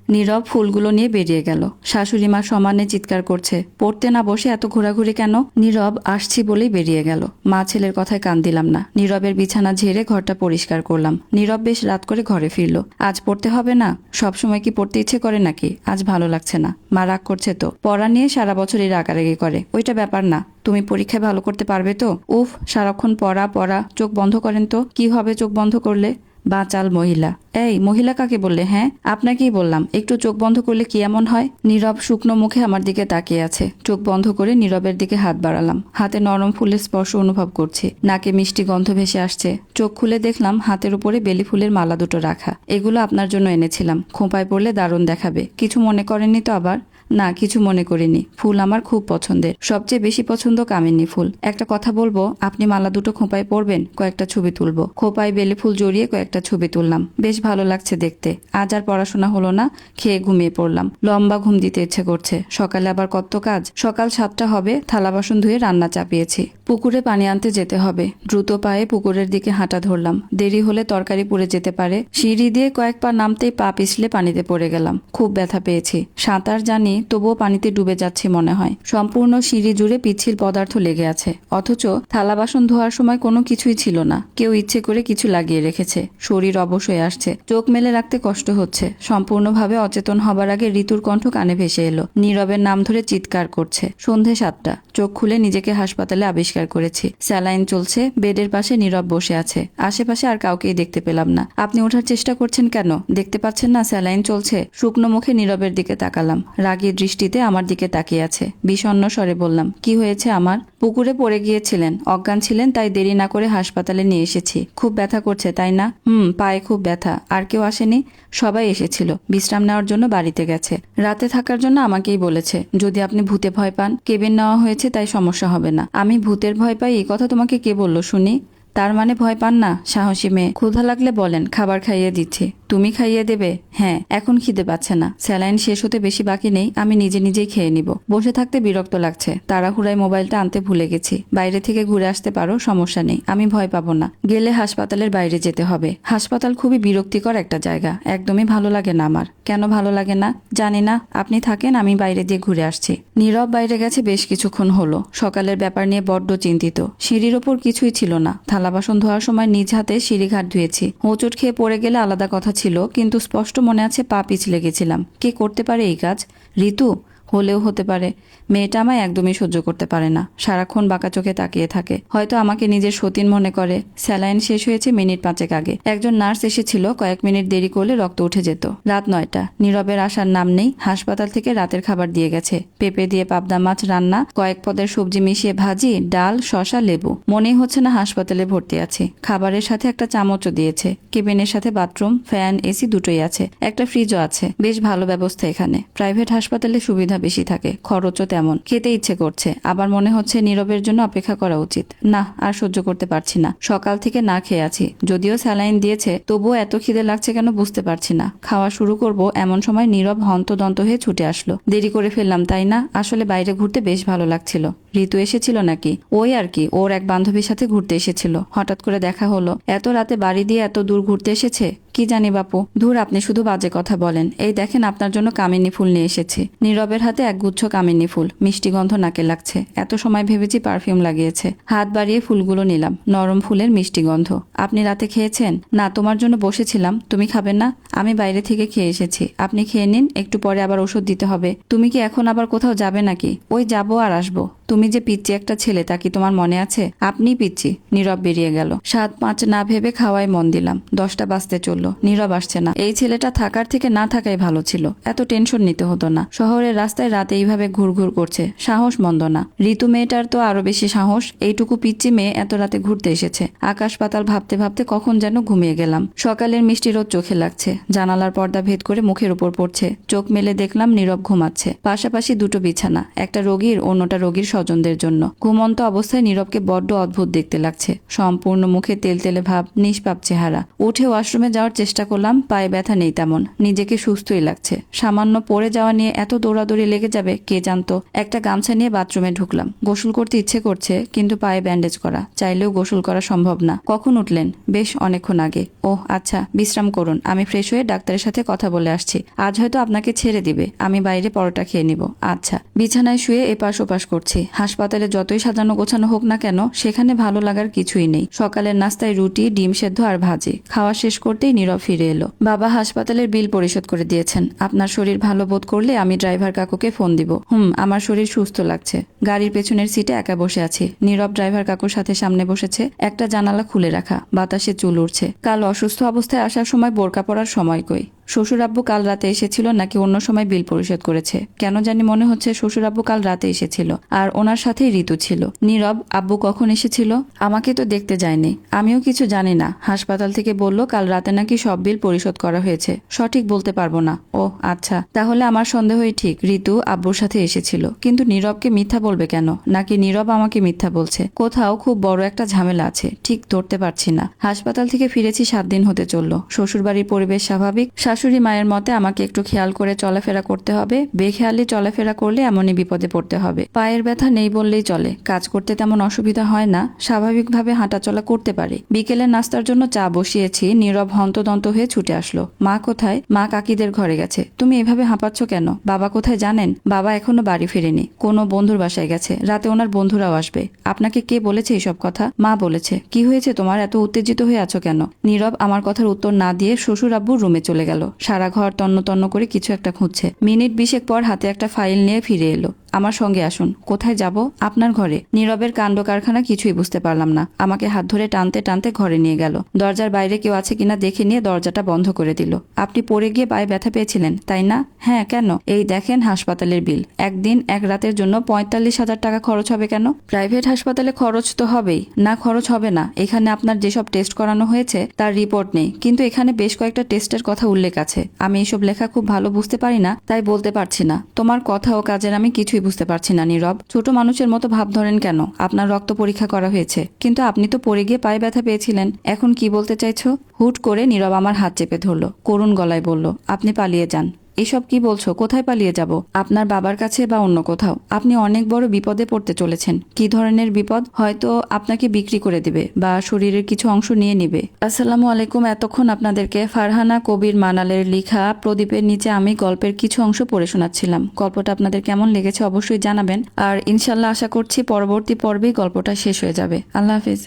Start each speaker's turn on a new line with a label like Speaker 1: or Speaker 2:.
Speaker 1: নীরব ফুলগুলো নিয়ে বেরিয়ে গেল। শাশুড়ি মা সমানে চিৎকার করছে, পড়তে না বসে এত ঘোরাঘুরি কেন? নীরব আসছি বলেই বেরিয়ে গেল। মা ছেলের কথায় কান দিলাম না। নীরবের বিছানা ঝেড়ে ঘরটা পরিষ্কার করলাম। নীরব বেশ রাত করে ঘরে ফিরল। আজ পড়তে হবে না? সবসময় কি পড়তে ইচ্ছে করে নাকি? আজ ভালো লাগছে না। মা রাগ করছে তো? পড়া নিয়ে সারা বছরই রাগারাগি করে, ওইটা ব্যাপার না। তুমি পরীক্ষায় ভালো করতে পারবে তো? উফ, সারাক্ষণ পড়া পড়া। চোখ বন্ধ করেন তো। কি হবে চোখ বন্ধ করলে? বাচাল মহিলা। এই মহিলা কাকে বললে? হ্যাঁ, আপনাকেই বললাম। একটু চোখ বন্ধ করলে কি এমন হয়? নীরব শুকনো মুখে আমার দিকে তাকিয়ে আছে। চোখ বন্ধ করে নীরবের দিকে হাত বাড়ালাম। হাতে নরম ফুলের স্পর্শ অনুভব করছি। নাকে মিষ্টি গন্ধ ভেসে আসছে। চোখ খুলে দেখলাম হাতের উপরে বেলি ফুলের মালা দুটো রাখা। এগুলো আপনার জন্য এনেছিলাম। খোঁপায় পড়লে দারুণ দেখাবে। কিছু মনে করেননি তো আবার? না, কিছু মনে করিনি। ফুল আমার খুব পছন্দের। সবচেয়ে বেশি পছন্দ কামিনী ফুল। একটা কথা বলবো, আপনি মালা দুটো খোঁপায় পরবেন, কয়েকটা ছবি তুলবো। খোঁপায় বেলি ফুল জড়িয়ে কয়েকটা ছবি তুললাম। বেশ ভালো লাগছে দেখতে। আজ আর পড়াশোনা হলো না, খেয়ে ঘুমিয়ে পড়লাম। লম্বা ঘুম দিতে ইচ্ছে করছে। সকালে আবার কত কাজ। সকাল 7টা হবে, থালা বাসন ধুয়ে রান্না চাপিয়েছি। পুকুরে পানি আনতে যেতে হবে। দ্রুত পায়ে পুকুরের দিকে হাঁটা ধরলাম। দেরি হলে তরকারি পুড়ে যেতে পারে। সিঁড়ি দিয়ে কয়েক পা নামতেই পা পিছলে পানিতে পড়ে গেলাম। খুব ব্যথা পেয়েছি। সাঁতার জানি, তবুও পানিতে ডুবে যাচ্ছি মনে হয়। সম্পূর্ণ সিঁড়ি জুড়ে পিচ্ছিল পদার্থ লেগে আছে। অথচ থালা বাসন ধোয়ার সময় কোনো কিছুই ছিল না। কেউ ইচ্ছে করে কিছু লাগিয়ে রেখেছে। শরীর অবশ হয়ে আসছে। চোখ মেলে রাখতে কষ্ট হচ্ছে। সম্পূর্ণভাবে অচেতন হবার আগে ঋতুর কণ্ঠ কানে ভেসে এলো। নীরবের নাম ধরে চিৎকার করছে। সন্ধে 7টা। চোখ খুলে নিজেকে হাসপাতালে আবিষ্কার করেছি। স্যালাইন চলছে। বেডের পাশে নীরব বসে আছে। আশেপাশে আর কাউকেই দেখতে পেলাম না। আপনি ওঠার চেষ্টা করছেন কেন? দেখতে পাচ্ছেন না স্যালাইন চলছে? শুকনো মুখে নীরবের দিকে তাকালাম। রাগী দৃষ্টিতে আমার দিকে তাকিয়ে আছে। বিষণ্ণ স্বরে বললাম, কি হয়েছে আমার? পুকুরে পড়ে গিয়েছিলেন, অজ্ঞান ছিলেন, তাই দেরি না করে হাসপাতালে নিয়ে এসেছি। খুব ব্যথা করছে তাই না? পায়ে খুব ব্যথা। আর কেউ আসেনি? সবাই এসেছিল। বিশ্রাম নেওয়ার জন্য বাড়িতে গেছে। রাতে থাকার জন্য আমাকেই বলেছে। যদি আপনি ভূতে ভয় পান, কেবিন নেওয়া হয়েছে, তাই সমস্যা হবে না। আমি ভূতের ভয় পাই এই কথা তোমাকে কে বললো শুনি? তার মানে ভয় পান না? সাহসী মেয়ে। ক্ষুধা লাগলে বলেন, খাবার খাইয়ে দিচ্ছি। তুমি খাইয়ে দেবে? হ্যাঁ, এখন খিদে পাচ্ছে না। স্যালাইন শেষ হতে বেশি বাকি নেই। আমি নিজে নিজেই খেয়ে নিব। বসে থাকতে বিরক্ত লাগছে। তাড়াহুড়ায় মোবাইলটা আনতে ভুলে গেছি। বাইরে থেকে ঘুরে আসতে পারো, সমস্যা নেই। আমি ভয় পাবো না। গেলে হাসপাতালের বাইরে যেতে হবে। হাসপাতাল খুবই বিরক্তিকর একটা জায়গা। একদমই ভালো লাগে না আমার। কেন ভালো লাগে না জানি না। আপনি থাকেন, আমি বাইরে দিয়ে ঘুরে আসছি। নীরব বাইরে গেছে বেশ কিছুক্ষণ হলো। সকালের ব্যাপার নিয়ে বড্ড চিন্তিত। সিঁড়ির ওপর কিছুই ছিল না। থালা বাসন ধোয়ার সময় নিজ হাতে সিঁড়িঘাট ধুয়েছি। হোঁচট খেয়ে পড়ে গেলে আলাদা কথা ছিল, কিন্তু স্পষ্ট মনে আছে পা পিছলে গেছিলাম। কে করতে পারে এই কাজ? ঋতু? হলেও হতে পারে। মেয়েটা আমায় একদমই সহ্য করতে পারে না। সারাক্ষণ বাঁকা চোখে তাকিয়ে থাকে। হয়তো আমাকে নিজের সতীন মনে করে। স্যালাইন শেষ হয়েছে মিনিট 5 আগে। একজন নার্স এসেছিল। কয়েক মিনিট দেরি করলে রক্ত উঠে যেত। রাত 9টা। নীরবের আসার নাম নেই। হাসপাতাল থেকে রাতের খাবার দিয়ে গেছে। পেঁপে দিয়ে পাবদা মাছ রান্না, কয়েক পদের সবজি মিশিয়ে ভাজি, ডাল, শসা, লেবু। মনেই হচ্ছে না হাসপাতালে ভর্তি আছি। খাবারের সাথে একটা চামচও দিয়েছে। কেবিনের সাথে বাথরুম, ফ্যান, এসি দুটোই আছে। একটা ফ্রিজও আছে। বেশ ভালো ব্যবস্থা এখানে। প্রাইভেট হাসপাতালে সুবিধা বেশি থাকে, খরচও তেমন। খেতে ইচ্ছে করছে। আবার মনে হচ্ছে নীরবের জন্য অপেক্ষা করা উচিত। না, আর সহ্য করতে পারছি না। সকাল থেকে না খেয়ে আছি। যদিও স্যালাইন দিয়েছে, তবুও এত খিদে লাগছে কেন বুঝতে পারছি না। খাওয়া শুরু করব এমন সময় নীরব হন্তদন্ত হয়ে ছুটে আসলো। দেরি করে ফেললাম তাই না? আসলে বাইরে ঘুরতে বেশ ভালো লাগছিল। ঋতু এসেছিল নাকি? ওই আর কি, ওর এক বান্ধবীর সাথে ঘুরতে এসেছিল। হঠাৎ করে দেখা হলো। এত রাতে বাড়ি দিয়ে এত দূর ঘুরতে এসেছে? কি জানি বাপু। ধুর, আপনি শুধু বাজে কথা বলেন। এই দেখেন, আপনার জন্য কামিনী ফুল নিয়ে এসেছি। নীরবের হাতে একগুচ্ছ কামিনী ফুল। মিষ্টি গন্ধ নাকে লাগছে। এত সময় ভেবেছি পারফিউম লাগিয়েছে। হাত বাড়িয়ে ফুলগুলো নিলাম। নরম ফুলের মিষ্টি গন্ধ। আপনি রাতে খেয়েছেন? না, তোমার জন্য বসেছিলাম। তুমি খাবেন না? আমি বাইরে থেকে খেয়ে এসেছি। আপনি খেয়ে নিন, একটু পরে আবার ওষুধ দিতে হবে। তুমি কি এখন আবার কোথাও যাবে নাকি? ওই যাবো আর আসবো। তুমি যে পিচ্চি একটা ছেলে, তা কি তোমার মনে আছে? আপনি পিচ্চি। নীরব বেরিয়ে গেল। 7-5 না ভেবে খাওয়ায় মন দিলাম। 10টা বাজতে চললো। নীরব আসছে না। এই ছেলেটা থাকার থেকে না থাকাই ভালো ছিল। এত টেনশন নিতে হতো না। শহরের রাস্তায় রাতে এইভাবে ঘুরঘুর করছে। সাহস মন্দ না। ঋতু মেয়েটার তো আরো বেশি সাহস। এইটুকু পিচ্চি মেয়ে এত রাতে ঘুরতে এসেছে। আকাশ পাতাল ভাবতে ভাবতে কখন যেন ঘুমিয়ে গেলাম। সকালের মিষ্টি রোদ চোখে লাগছে। জানালার পর্দা ভেদ করে মুখের উপর পড়ছে। চোখ মেলে দেখলাম নীরব ঘুমাচ্ছে। পাশাপাশি দুটো বিছানা, একটা রোগীর, অন্যটা রোগীর স্বজনদের জন্য। ঘুমন্ত অবস্থায় নীরবকে বড্ড অদ্ভুত দেখতে লাগছে। সম্পূর্ণ মুখে তেলতেলে ভাব, নিষ্পাপ চেহারা। উঠে ওয়াশরুমে যাওয়ার চেষ্টা করলাম, পায়ে ব্যথা নেই তেমন, নিজেকে সুস্থই লাগছে। সামান্য পড়ে যাওয়া নিয়ে এত দৌড়াদৌড়ি লেগে যাবে কে জানতো। একটা গামছা নিয়ে বাথরুমে ঢুকলাম। গোসল করতে ইচ্ছে করছে, কিন্তু পায়ে ব্যান্ডেজ করা, চাইলেও গোসল করা সম্ভব না। কখন উঠলেন? বেশ অনেকক্ষণ আগে। ওহ আচ্ছা, বিশ্রাম করুন, আমি ফ্রেশ হয়ে ডাক্তারের সাথে কথা বলে আসছি। আজ হয়তো আপনাকে ছেড়ে দিবে, আমি বাইরে পরোটা খেয়ে নিব। আচ্ছা। বিছানায় শুয়ে এপাশ ওপাশ করছি। হাসপাতালে যতই সাজানো গোছানো হোক না কেন, সেখানে ভালো লাগার কিছুই নেই। সকালের নাস্তায় রুটি, ডিম সেদ্ধ আর ভাজি। খাওয়া শেষ করতেই নীরব ফিরে এলো। বাবা হাসপাতালের বিল পরিশোধ করে দিয়েছেন। আপনার শরীর ভালো বোধ করলে আমি ড্রাইভার কাকুকে ফোন দিব। আমার শরীর সুস্থ লাগছে। গাড়ির পেছনের সিটে একা বসে আছি। নীরব ড্রাইভার কাকুর সাথে সামনে বসেছে। একটা জানালা খুলে রাখা, বাতাসে চুল উঠছে। কাল অসুস্থ অবস্থায় আসার সময় বোরকা পরার সময় কই? শ্বশুর আব্বু কাল রাতে এসেছিল নাকি অন্য সময় বিল পরিশোধ করেছে? কেন জানি মনে হচ্ছে শ্বশুর আব্বু কাল রাতে এসেছিল, আর ওনার সাথেই ঋতু ছিল। নীরব, আব্বু কখন এসেছিল? আমাকে তো দেখতে যায়নি। আমিও কিছু জানি না। হাসপাতাল থেকে বলল কাল রাতে নাকি সব বিল পরিশোধ করা হয়েছে। সঠিক বলতে পারবো না। ও আচ্ছা, তাহলে আমার সন্দেহই ঠিক, ঋতু আব্বুর সাথে এসেছিল। কিন্তু নীরবকে মিথ্যা বলবে কেন? নাকি নীরব আমাকে মিথ্যা বলছে? কোথাও খুব বড় একটা ঝামেলা আছে, ঠিক ধরতে পারছি না। হাসপাতাল থেকে ফিরেছি 7 দিন হতে চলল। শ্বশুরবাড়ির পরিবেশ স্বাভাবিক। শাশুড়ি মায়ের মতে আমাকে একটু খেয়াল করে চলাফেরা করতে হবে। বেখেয়ালি চলাফেরা করলে এমনই বিপদে পড়তে হবে। পায়ের ব্যথা নেই বললেই চলে, কাজ করতে তেমন অসুবিধা হয় না, স্বাভাবিকভাবে হাঁটাচলা করতে পারি। বিকেলের নাস্তার জন্য চা বসিয়েছি। নীরব হন্তদন্ত হয়ে ছুটে আসলো। মা কোথায়? মা কাকিদের ঘরে গেছে। তুমি এভাবে হাঁপাচ্ছ কেন? বাবা কোথায় জানেন? বাবা এখনো বাড়ি ফিরেনি, কোনো বন্ধুর বাসায় গেছে। রাতে ওনার বন্ধুরাও আসবে। আপনাকে কে বলেছে এইসব কথা? মা বলেছে। কি হয়েছে তোমার? এত উত্তেজিত হয়ে আছো কেন? নীরব আমার কথার উত্তর না দিয়ে শ্বশুর আব্বুর রুমে চলে গেল। সারা ঘর তন্ন তন্ন করে কিছু একটা খুঁজছে। মিনিট 20 পর হাতে একটা ফাইল নিয়ে ফিরে এলো। আমার সঙ্গে আসুন। কোথায় যাব? আপনার ঘরে। নীরবের কাণ্ড কারখানা কিছুই বুঝতে পারলাম না। আমাকে হাত ধরে টানতে টানতে ঘরে নিয়ে গেল। দরজার বাইরে কেউ আছে কিনা দেখে নিয়ে দরজাটা বন্ধ করে দিল। আপনি পড়ে গিয়ে পায়ে ব্যথা পেয়েছিলেন, তাই না? হ্যাঁ, কেন? এই দেখেন হাসপাতালের বিল। একদিন এক রাতের জন্য 45,000 টাকা খরচ হবে কেন? প্রাইভেট হাসপাতালে খরচ তো হবেই, না খরচ হবে না? এখানে আপনার যেসব টেস্ট করানো হয়েছে তার রিপোর্ট নেই, কিন্তু এখানে বেশ কয়েকটা টেস্টের কথা উল্লেখ আছে। আমি এসব লেখা খুব ভালো বুঝতে পারি না, তাই বলতে পারছি না। তোমার কথা ও কাজের আমি কিছুই বুঝতে পারছি না নীরব। ছোট মানুষের মতো ভাব ধরেন কেন? আপনার রক্ত পরীক্ষা করা হয়েছে, কিন্তু আপনি তো পড়ে গিয়ে পায়ে ব্যথা পেয়েছিলেন। এখন কি বলতে চাইছো? হুট করে নীরব আমার হাত চেপে ধরলো, করুণ গলায় বলল, আপনি পালিয়ে যান। এসব কি বলছো? কোথায় পালিয়ে যাব? আপনার বাবার কাছে বা অন্য কোথাও? আপনি অনেক বড় বিপদে পড়তে চলেছেন। কি ধরনের বিপদ? হয়তো আপনাকে বিক্রি করে দিবে বা শরীরের কিছু অংশ নিয়ে নিবে। আসসালামু আলাইকুম। এতক্ষণ আপনাদেরকে ফারহানা কবির মানালের লেখা প্রদীপের নিচে আমি গল্পের কিছু অংশ পড়ে শোনাচ্ছিলাম। গল্পটা আপনাদের কেমন লেগেছে অবশ্যই জানাবেন। আর ইনশাল্লাহ আশা করছি পরবর্তী পর্বেই গল্পটা শেষ হয়ে যাবে। আল্লাহ হাফিজ।